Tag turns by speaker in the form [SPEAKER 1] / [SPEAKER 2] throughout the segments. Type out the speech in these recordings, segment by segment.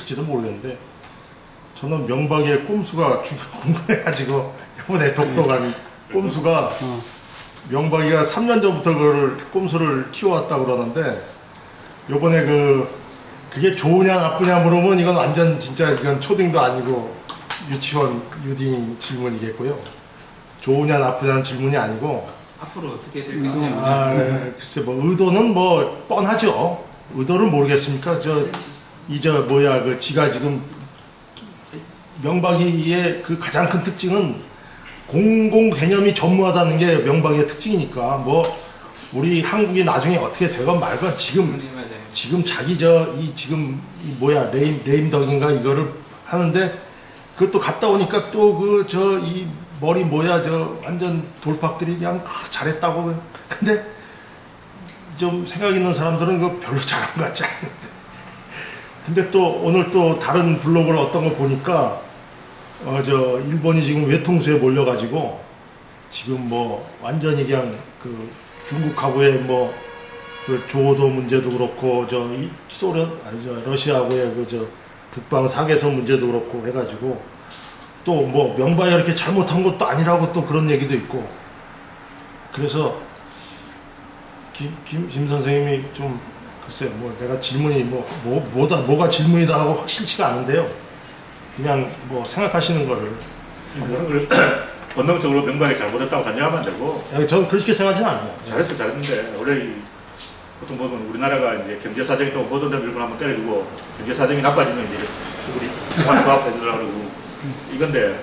[SPEAKER 1] 있을지도 모르겠는데 저는 명박이의 꼼수가 궁금해가지고 이번에 독도간 꼼수가 명박이가 3년 전부터 그걸 꼼수를 키워왔다고 그러는데 요번에 그게 좋으냐 나쁘냐 물으면 이건 완전 진짜 이건 초딩도 아니고 유치원 유딩 질문이겠고요. 좋으냐 나쁘냐는 질문이 아니고
[SPEAKER 2] 앞으로 어떻게 될 것이냐.
[SPEAKER 1] 글쎄 뭐 의도는 뭐 뻔하죠. 의도를 모르겠습니까? 지가 지금 명박이의 그 가장 큰 특징은 공공 개념이 전무하다는 게 명박이의 특징이니까 뭐 우리 한국이 나중에 어떻게 되건 말건 지금 자기 레임덕인가 이거를 하는데 그것도 갔다 오니까 또 이 머리 완전 돌팍들이 그냥 잘했다고. 근데 좀 생각 있는 사람들은 그거 별로 잘한 것 같지 않은데. 근데 또 오늘 또 다른 블로그를 어떤 거 보니까 일본이 지금 외통수에 몰려가지고 지금 뭐 완전히 그냥 그 중국하고의 그 조오도 문제도 그렇고 러시아하고의 북방 사개선 문제도 그렇고 해가지고 또 뭐 명박이가 이렇게 잘못한 것도 아니라고 또 그런 얘기도 있고 그래서 김 선생님이 좀 글쎄 내가 질문이 뭐가 질문이다 하고 확실치가 않은데요. 그냥 생각하시는 거를
[SPEAKER 3] 본능적으로 명박이 잘못했다고 단정하면 안 되고.
[SPEAKER 1] 저는 그렇게 생각하지는 않아요.
[SPEAKER 3] 잘했는데 원래 보통 보면 우리나라가 이제 경제 사정이 좀 보존되면 일본 한번 때려주고 경제 사정이 나빠지면 이제 수급이 수합해주려고 그러고 이건데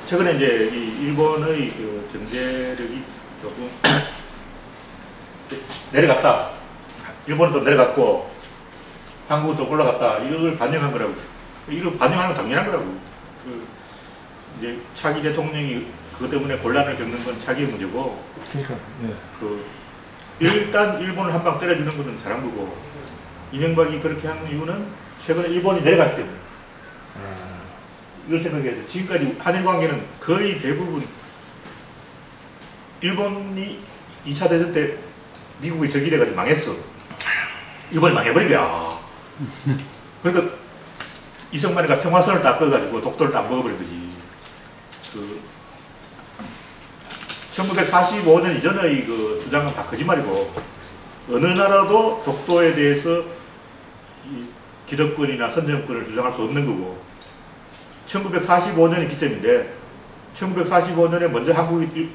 [SPEAKER 3] 최근에 이제 이 일본의 그 경제력이 조금 내려갔다. 일본은 좀 내려갔고 한국은 좀 올라갔다. 이걸 반영한 거라고. 이걸 반영하는 건 당연한 거라고. 이제 차기 대통령이 그것 때문에 곤란을 겪는 건 차기의 문제고.
[SPEAKER 1] 그러니까. 네.
[SPEAKER 3] 일단 일본을 한 방 때려주는 것은 잘한 거고 이명박이 그렇게 한 이유는 최근에 일본이 내려갔기 때문에. 이걸 생각해야 돼. 지금까지 한일 관계는 거의 대부분 일본이 2차 대전 때 미국이 적이돼가지고 망했어. 일본이 망해버린 거야. 그러니까 이승만이가 평화선을 딱 그어가지고 독도를 딱 먹어버린 거지. 1945년 이전의 그 주장은 다 거짓말이고 어느 나라도 독도에 대해서 이 기득권이나 선정권을 주장할 수 없는 거고 1945년이 기점인데 1945년에 먼저 한국이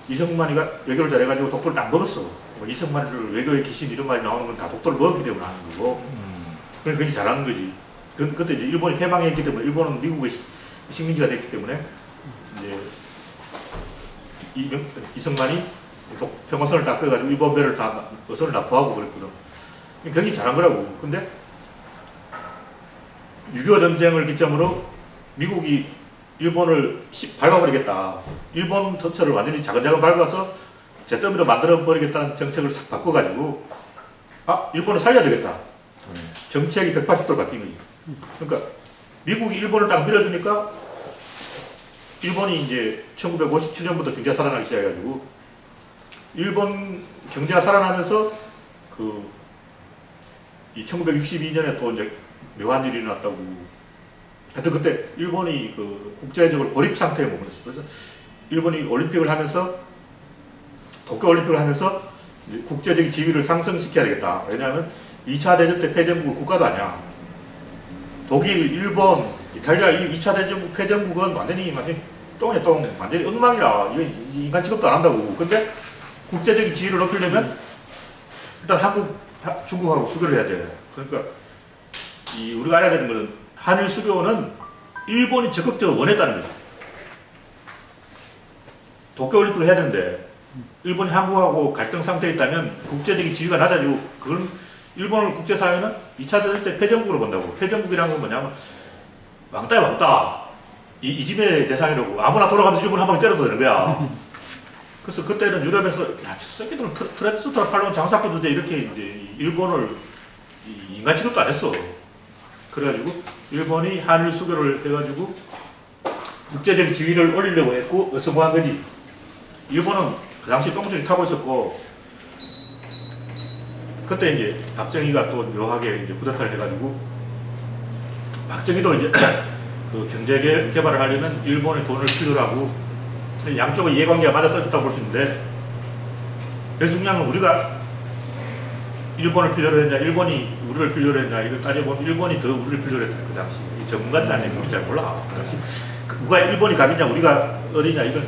[SPEAKER 3] 이승만이가 외교를 잘해가지고 독도를 딱 먹었어. 이승만을 외교의 귀신 이런 말이 나오는 건 다 독도를 먹었기 때문에 하는 거고 그래서 굉장히 잘하는 거지. 그때 이제 일본이 패망했기 때문에 일본은 미국의 식민지가 됐기 때문에 이제 이승만이 평화선을 딱 그어가지고 일본 배를 다 어선을 납포하고 그랬거든. 굉장히 잘한 거라고. 근데 6.25 전쟁을 기점으로 미국이 일본을 밟아버리겠다. 일본 전체를 완전히 자근자근 밟아서 잿더미로 만들어버리겠다는 정책을 싹 바꿔가지고 일본을 살려야 되겠다. 정책이 180도로 바뀐 거지. 그러니까 미국이 일본을 딱 밀어주니까 일본이 이제 1957년부터 경제가 살아나기 시작해가지고 일본 경제가 살아나면서 이 1962년에 또 이제 묘한 일이 일어났다고. 하여튼 그때 일본이 국제적으로 고립 상태에 머물렀어. 그래서 일본이 올림픽을 하면서 도쿄올림픽을 하면서 이제 국제적인 지위를 상승시켜야 되겠다. 왜냐하면 2차 대전 때 패전국 국가도 아니야. 독일, 일본, 이탈리아 이 2차 대전국 패전국은 완전히 똥이야 똥. 완전히 엉망이라. 이거 인간 취급도 안 한다고. 근데 국제적인 지위를 높이려면 일단 중국하고 수교를 해야 돼. 그러니까 우리가 알아야 되는 것은 한일 수교는 일본이 적극적으로 원했다는 거죠. 도쿄올림픽을 해야 되는데 일본이 한국하고 갈등 상태에 있다면 국제적인 지위가 낮아지고 그건 일본을 국제사회는 2차 대전 때 패전국으로 본다고. 패전국이라는 건 뭐냐면 왕따야 왕따. 이집의 대상이라고. 아무나 돌아가면서 일본 한 방에 때려도 되는 거야. 그래서 그때는 유럽에서 저 새끼들은 트랜스스터를 팔려면 장사꾼 주제 이렇게 이제 일본을 인간 취급도 안 했어. 그래가지고 일본이 한일 수교를 해가지고 국제적인 지위를 올리려고 했고 성공한 거지. 일본은 그 당시 똥줄이 타고 있었고 그때 이제 박정희가 또 묘하게 이제 쿠데타를 해가지고 박정희도 이제 그 경제 개발을 하려면 일본의 돈을 필요로 하고 양쪽의 이해관계가 맞아떨어졌다고 볼 수 있는데 그래서 중요한 건 우리가 일본을 필요로 했냐 일본이 우리를 필요로 했냐 이걸 따져보면 일본이 더 우리를 필요로 했다 그 당시 전문가들 아니면 우리 잘 몰라 그 당시 누가 일본이 갑이냐 우리가 어디냐 이걸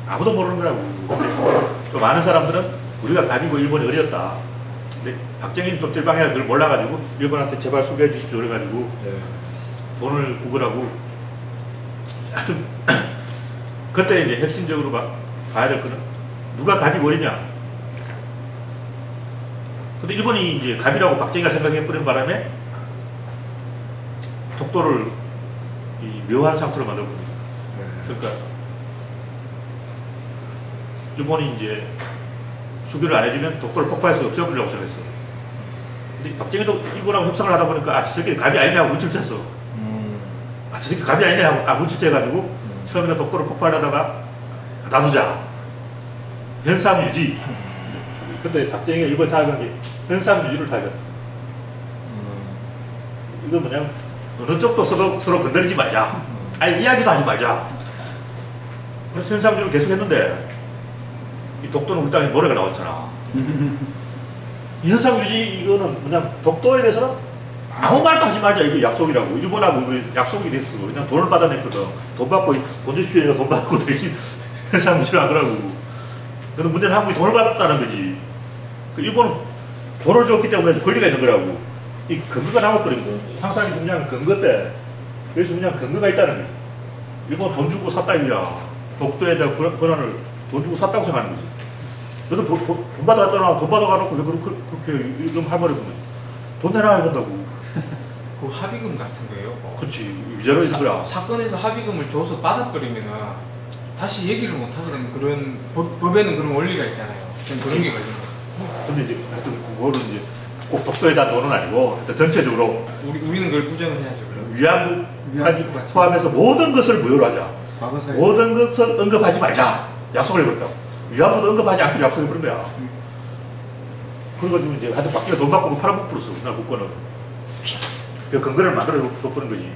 [SPEAKER 3] 아무도 모르는 거라고. 근데 좀 많은 사람들은 우리가 갑이고 일본이 어디였다. 근데 박정희는 좀 뜰방이라 그걸 몰라가지고 일본한테 제발 수교해 주십시오 그래가지고 돈을 구걸하고 하여튼 그때 이제 핵심적으로 봐야 될 거는 누가 갑이고 어디냐. 근데 일본이 이제 갑이라고 박정희가 생각해버린 바람에 독도를 이 묘한 상태로 만들었거든요. 그러니까 일본이 이제 수교를 안 해주면 독도를 폭파해서 없애버리려고 생각했어. 근데 박정희도 일본하고 협상을 하다 보니까 아, 저 새끼 갑이 아니냐고 문질쳤어. 아, 저 새끼 갑이 아니냐고 문질쳐가지고 처음에는 독도를 폭발하다가 놔두자. 현상 유지. 근데 박정희가 일본 타격한 게 현상 유지를 타격. 이거 뭐냐면 어느 쪽도 서로 건드리지 말자. 아니 이야기도 하지 말자. 그래서 현상 유지를 계속 했는데 이 독도는 우리 땅에 노래가 나왔잖아. 이 현상 유지 이거는 그냥 독도에 대해서는 아무 말도 하지 말자 이게 약속이라고. 일본하고 우리 약속이 됐어. 그냥 돈을 받아냈거든. 돈 받고 돈 주십시오. 돈 받고 대신 현상 유지를 하더라고. 근데 문제는 한국이 돈을 받았다는 거지. 그 일본은 돈을 줬기 때문에 권리가 있는 거라고. 이 근거가 나와버리거든. 항상 중요한 근거 때. 그래서 그냥 근거가 있다는 거지. 일본 돈 주고 샀다 이야. 독도에 대한 권한을 돈 주고 샀다고 생각하는 거지. 너도 돈 받아갔잖아. 돈 받아가놓고 왜 그렇게 이런 할 말이 없는 돈 내놔야 된다고.
[SPEAKER 2] 그 합의금 같은 거예요?
[SPEAKER 3] 그렇지. 위자료 있을 거야.
[SPEAKER 2] 사건에서 합의금을 줘서 받아버리면은 다시 얘기를 못 하거든. 그런 법에는 그런 원리가 있잖아요. 그런 게 걸린 거예요.
[SPEAKER 3] 근데 이제 하여튼 그거는 이제 꼭 독도에 대한 돈은 아니고 하여튼 전체적으로
[SPEAKER 2] 우리는 그걸 부정을 해야죠.
[SPEAKER 3] 위안부까지 포함해서 모든 것을 무효로 하자. 모든 것을 언급하지 말자. 약속을 해버렸다고. 위안부도 언급하지 않기로 약속해버린 거야. 그래가지고 이제 하여튼 박정희가 돈 받고 팔아먹었어. 우리나라 국권은. 그 근거를 만들어 줬버린 거지.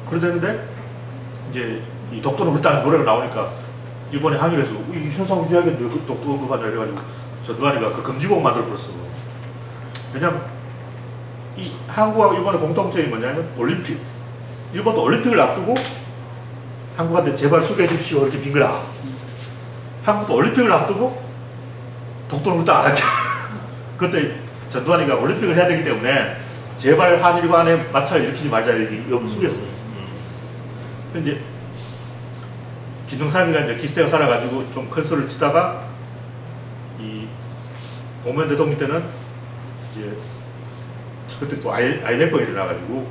[SPEAKER 3] 그러는데 이제 이 독도는 우리 땅에 노래가 나오니까 일본이 항의를 해서 이 현상 유지하겠는데 그 독도 언급하자 이래가지고 전두환이가 그 금지곡 만들어버렸어. 왜냐면 이 한국하고 일본의 공통점이 뭐냐면 올림픽. 일본도 올림픽을 앞두고 한국한테 제발 수교해 주십시오 이렇게 빈 거야. 한국도 올림픽을 앞두고 독도는 우리 땅 안 할게. 그때 전두환이가 올림픽을 해야 되기 때문에 제발 한일 간에 마찰을 일으키지 말자 이렇게 숙였어. 이제 김정삼이가 이제 기세가 살아가지고 좀 큰 소리를 치다가 이 노무현 대통령 때는 이제 그때 또 IMF가 일어나가지고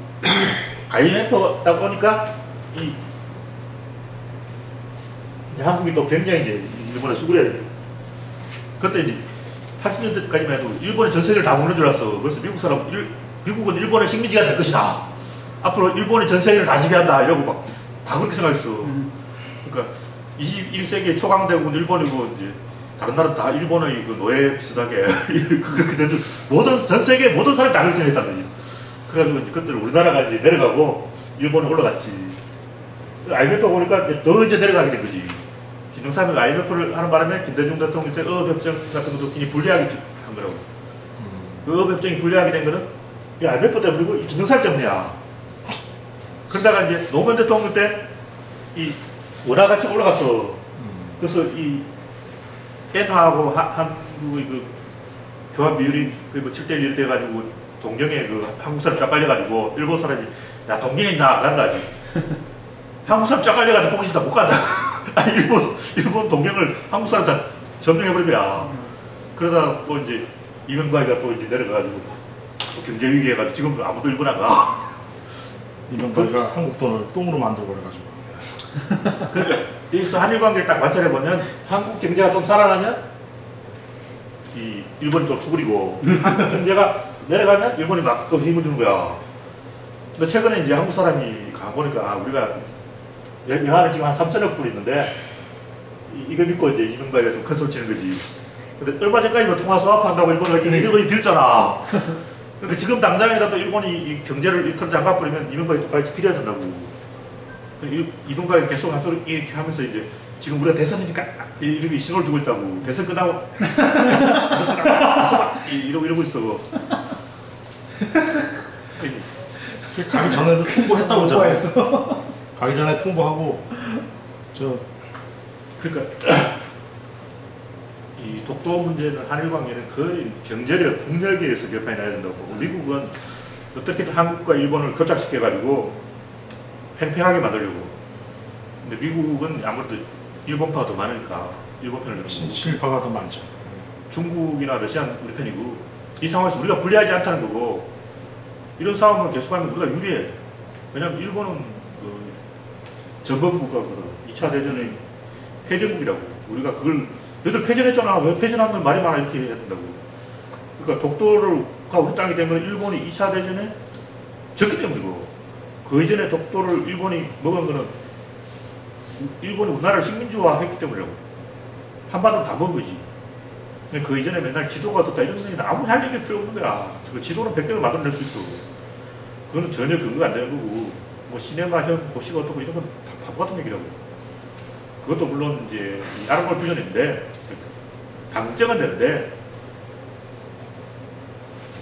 [SPEAKER 3] IMF다 보니까 이 이제 한국이 또 굉장히 이제 일본에 수그려야 돼. 그때 이제 80년대까지만 해도 일본이 전 세계를 다 먹는 줄 알았어. 그래서 미국은 일본의 식민지가 될 것이다. 앞으로 일본이 전 세계를 다 지배한다 이러고 막 다 그렇게 생각했어. 그러니까 21세기에 초강대국은 일본이고 이제 다른 나라는 다 일본의 그 노예 비슷하게 그때 전 세계 모든 사람이 다 그렇게 생각했단 거지. 그래가지고 이제 그때 우리나라가 이제 내려가고 일본이 올라갔지. IMF 보니까 더 이제 내려가게 된 거지. 김정삼이가 IMF를 하는 바람에 김대중 대통령 때 어업협정 같은 것도 굉장히 불리하게 한 거라고. 그 어업협정이 불리하게 된 거는 이 IMF 때문이고 그리고 김정삼 때문이야. 그러다가 이제 노무현 대통령 때 이 원화 가치가 올라갔어. 그래서 이 엔화하고 한국의 그 교환 비율이 그리고 7대1 돼가지고 동경에 그 한국 사람 쫙 깔려가지고 일본 사람이 야 동경에 나 안 간다. 한국 사람 쫙 깔려가지고 거기서 다 못 간다. 아니 일본 동경을 한국 사람 다 점령해버린 거야. 그러다가 또 이제 이명박이가 또 이제 내려가가지고 또 경제 위기 해가지고 지금 아무도 일본 안 가.
[SPEAKER 1] 이명박이가 한국 돈을 똥으로 만들고 그래가지고.
[SPEAKER 3] 그러니까 여기서 한일 관계를 딱 관찰해보면 한국 경제가 좀 살아나면 이 일본이 좀 수그리고 한국 경제가 내려가면 일본이 막 또 힘을 주는 거야. 근데 최근에 이제 한국 사람이 가보니까 우리가 여한을 지금 한 3천억 불 있는데 이거 믿고 이제 이명박이가 좀 큰 소리 치는 거지. 근데 얼마 전까지만 통화 수합한다고 일본을 이거 빌잖아. 그러니까 지금 당장이라도 일본이 이 경제를 이틀 잠가버리면 이명박이 똑같이 필요해야 된다고. 이명박이 계속 하도록 이렇게 하면서 이제 지금 우리가 대선이니까 이렇게 신호를 주고 있다고. 대선 끝나고 이러고 있어.
[SPEAKER 1] 가기 전에도 통보했다고 하잖아요. 가기 전에 통보하고
[SPEAKER 3] 그러니까 이 독도 문제는 한일 관계는 거의 경제력, 국력에서 개판이 나야 된다고. 미국은 어떻게든 한국과 일본을 교착시켜가지고 팽팽하게 만들려고. 근데 미국은 아무래도 일본파가 더 많으니까 일본 편을 들고
[SPEAKER 1] 친일파가 더 많죠.
[SPEAKER 3] 중국이나 러시아는 우리 편이고 이 상황에서 우리가 불리하지 않다는 거고 이런 싸움을 계속하면 우리가 유리해. 왜냐하면 일본은 그 전범국가거든. 2차 대전의 패전국이라고. 우리가 그걸 너희들 패전했잖아. 왜 패전한 건 말이 많아 이렇게 해야 된다고. 그러니까 독도가 우리 땅이 된 건 일본이 2차 대전에 졌기 때문이고 그 이전에 독도를 일본이 먹은 거는 일본이 우리나라를 식민지화했기 때문이라고. 한반도 다 먹은 거지. 근데 그 이전에 맨날 지도가 어떻다 이런 얘기는 아무 할 얘기 필요 없는 거야. 그 지도는 100개를 만들어낼 수 있어. 그거는 전혀 근거가 안 되는 거고 뭐 시네마형 고시가 어떻고 이런 건 다 바보 같은 얘기라고. 그것도 물론 이제 알아볼 필요는 있는데 방증은 되는데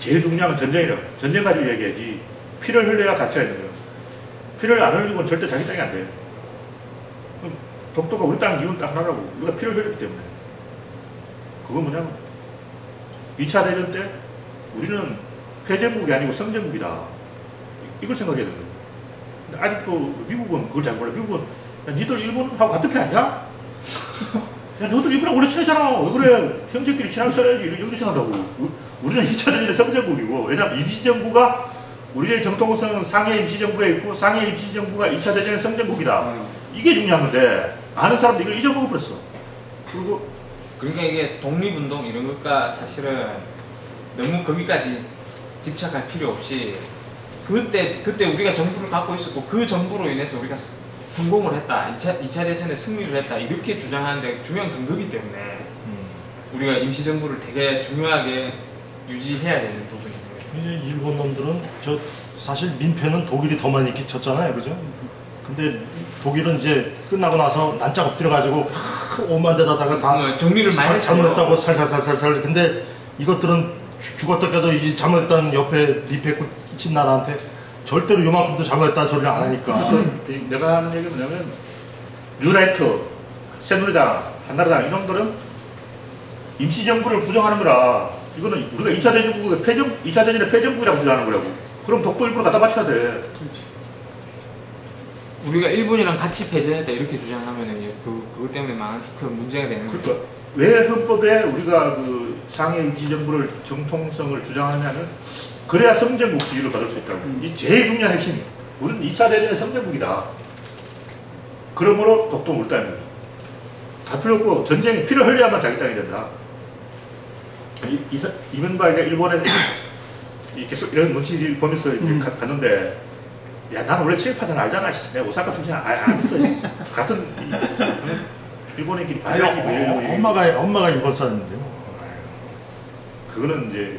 [SPEAKER 3] 제일 중요한 건 전쟁이라고. 전쟁 가지고 얘기하지. 피를 흘려야 가치가 있는 거예요. 피를 안 흘리고는 절대 자기 땅이 안 돼. 독도가 우리 땅 이유는 딱 하나라고. 우리가 피를 흘렸기 때문에. 그건 뭐냐면 2차 대전 때 우리는 패전국이 아니고 성전국이다. 이걸 생각해야 되는 거예요. 근데 아직도 미국은 그걸 잘 몰라. 미국은 야, 니들 일본하고 같은 편 아니야? 야, 너희들 일본하고 원래 친하잖아. 왜 그래? 형제끼리 친하게 살아야지. 이렇게 생각한다고. 우리는 2차 대전의 성전국이고, 왜냐면 임시정부가 우리의 정통성은 상해 임시정부에 있고, 상해 임시정부가 2차 대전의 성전국이다. 이게 중요한 건데, 아는 사람들이 이걸 잊어먹어버렸어. 그리고
[SPEAKER 2] 그러니까 이게 독립운동 이런 것과 사실은 너무 거기까지 집착할 필요 없이 그때 우리가 정부를 갖고 있었고 그 정부로 인해서 우리가 성공을 했다. 2차 대전에 승리를 했다. 이렇게 주장하는데 중요한 근거기 때문에 우리가 임시정부를 되게 중요하게 유지해야 되는 부분이에요.
[SPEAKER 1] 이제 일본 놈들은 사실 민폐는 독일이 더 많이 끼쳤잖아요. 그죠? 근데 독일은 이제 끝나고 나서 난짝 엎드려가지고 오만 데다가 다
[SPEAKER 2] 정리를 많이 했어요.
[SPEAKER 1] 잘못했다고 살살살살. 근데 이것들은 죽었다 깨도 이 잘못했다는 옆에 리페 끼친 나라한테 절대로 요만큼도 잘못했다는 소리를 안 하니까.
[SPEAKER 3] 그래서 내가 하는 얘기는 뭐냐면 뉴라이트, 새누리당, 한나라당 이놈들은 임시정부를 부정하는 거라. 이거는 우리가 2차 대전국의 2차 대전의 패전국이라고 주장하는 거라고. 그럼 독도 일부러 갖다 바쳐야 돼.
[SPEAKER 2] 우리가 일본이랑 같이 패전했다 이렇게 주장하면은 그것 때문에 그 문제가 되는 거죠.
[SPEAKER 3] 그러니까 왜 헌법에 우리가 그 상해 임시정부를 정통성을 주장하냐면 그래야 성전국 지위를 받을 수 있다고. 이 제일 중요한 핵심이에요. 우리는 2차 대전의 성전국이다. 그러므로 독도 우리 땅입니다. 다 필요 없고 전쟁이 피를 흘려야만 자기 땅이 된다. 이명박이가 일본에 계속 이런 눈치를 보면서 갔는데 야, 나는 원래 친일파잖아. 알잖아. 내가 오사카 출신 안 있어. 같은 일본인끼리 봐야지.
[SPEAKER 1] 엄마가 일본 사람인데 뭐.
[SPEAKER 3] 그거는 이제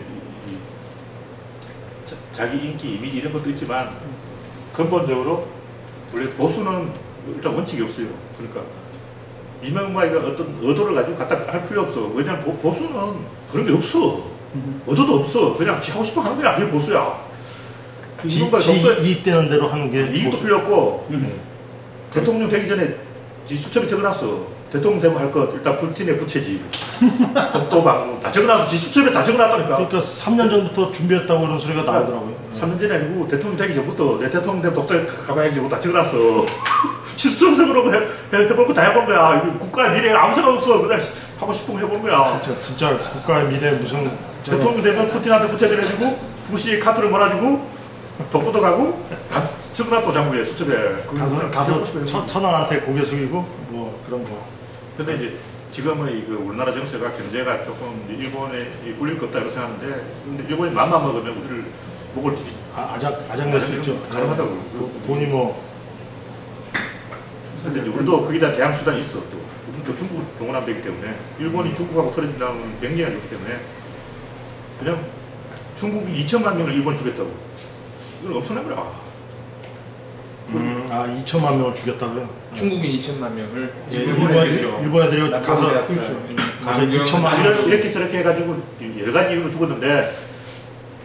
[SPEAKER 3] 자기 인기, 이미지 이런 것도 있지만 근본적으로 원래 보수는 일단 원칙이 없어요. 그러니까 이명박이가 어떤 의도를 가지고 갖다 할 필요 없어. 왜냐면 보수는 그런 게 없어. 의도도 없어. 그냥 지 하고 싶어 하는 거야. 그게 보수야.
[SPEAKER 1] 지 이익되는 대로 하는 게
[SPEAKER 3] 이익도 필요 없고 대통령 되기 전에 수첩에 적어놨어. 대통령 되면 할 것 일단 푸틴의 부채질 독도 방문 다 적어놨어. 지 수첩에 다 적어놨다니까.
[SPEAKER 1] 그러니까 3년 전부터 준비했다고 그런 소리가 나오더라고요.
[SPEAKER 3] 3년 전이 아니고 대통령 되기 전부터 내 대통령 되면 독도에 가봐야지 다 적어놨어. 수첩으로 해볼 거 다 해본 거야. 국가의 미래에 아무 생각 없어. 그냥 하고 싶으면 해본 거야.
[SPEAKER 1] 진짜 국가의 미래 무슨
[SPEAKER 3] 대통령 되면 푸틴한테 부채질 해주고 부시의 카트를 몰아주고 독도도 가고 다 적어놨다 장부에 수첩에.
[SPEAKER 1] 가서 천황한테 고개 숙이고 뭐 그런 거.
[SPEAKER 3] 근데 이제 지금의 그 우리나라 정세가 경제가 조금 일본에 꿀릴 것 없다 이렇게 생각하는데 근데 일본이 맘만 먹으면 우리를 목을
[SPEAKER 1] 아작낼 수 있죠.
[SPEAKER 3] 가능하다고.
[SPEAKER 1] 돈이 뭐.
[SPEAKER 3] 근데 이제 우리도 거기다 대항 수단이 있어. 또 우리도 중국을 동원하면 되기 때문에 일본이 중국하고 털어진다면 굉장히 좋기 때문에 그냥 중국인 2천만 명을 일본 주겠다고. 이건 엄청난 거야.
[SPEAKER 1] 2천만 명을 죽였다고요?
[SPEAKER 2] 중국인 2천만 명을
[SPEAKER 1] 예,
[SPEAKER 2] 일본에 줬죠.
[SPEAKER 1] 일본 애들이 가서
[SPEAKER 2] 그렇죠.
[SPEAKER 1] 가서 2천만 명
[SPEAKER 3] 이렇게 저렇게 해가지고 여러 가지 이유로 죽었는데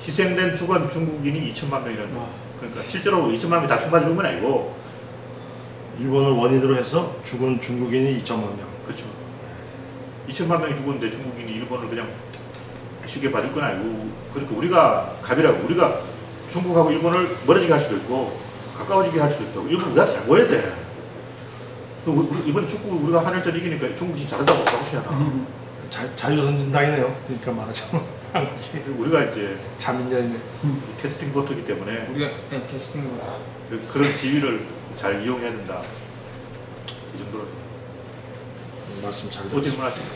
[SPEAKER 3] 희생된 죽은 중국인이 2천만 명이라는 거야. 그러니까 실제로 2천만 명이 다 총맞아 죽은 건 아니고.
[SPEAKER 1] 일본을 원인으로 해서 죽은 중국인이 2천만 명.
[SPEAKER 3] 그렇죠. 2천만 명이 죽었는데 중국인이 일본을 그냥 쉽게 봐줄 건 아니고. 그러니까 우리가 갑이라고. 우리가 중국하고 일본을 멀어지게 할 수도 있고 가까워지게 할 수도 있고. 일본 우리한테 잘 보여야 돼. 이번에 축구 우리가 하늘전 이기니까 중국이 잘한다고 하시잖아.
[SPEAKER 1] 자유선진당이네요. 그러니까 말하자면 한국이
[SPEAKER 3] 우리가 이제
[SPEAKER 1] 자민련이네.
[SPEAKER 3] 캐스팅 보트이기 때문에
[SPEAKER 2] 우리가 캐스팅
[SPEAKER 3] 그런 지위를 잘 이용해야 된다. 이 정도로
[SPEAKER 1] 말씀 잘
[SPEAKER 3] 또 질문하시면